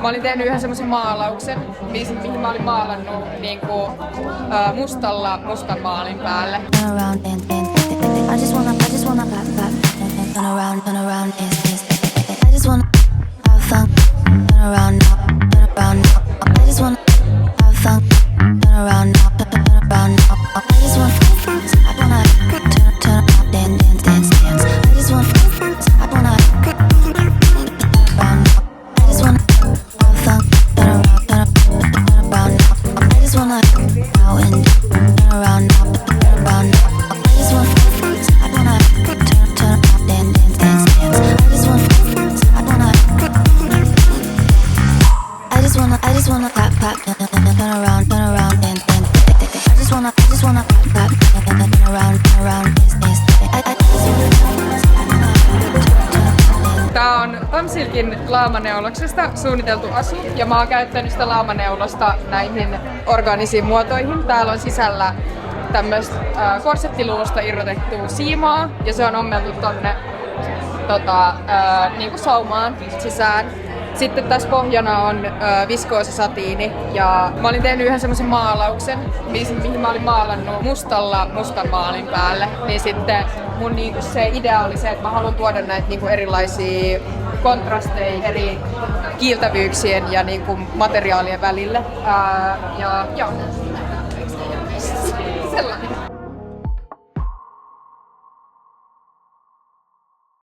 Mä olin tehnyt yhden semmoisen maalauksen, mihin mä olin maalannut niinku, mustalla mustan maalin päälle. Tää on Tom Silkin laamaneulaksesta suunniteltu asu ja mä oon käyttänyt sitä laamaneulasta näihin orgaanisiin muotoihin. Täällä on sisällä tämmöistä korsettiluusta irrotettua siimaa ja se on ommeltu tonne niinku saumaan sisään. Sitten tässä pohjana on viskoosisatiini ja mä olin tehnyt yhden semmoisen maalauksen, mihin mä olin maalannut mustalla mustan maalin päälle. Niin sitten mun niinku se idea oli se, että mä haluan tuoda näitä niinku erilaisia kontrasteja eri kiiltävyyksien ja niinku materiaalien välille. Ja joo. Sellainen.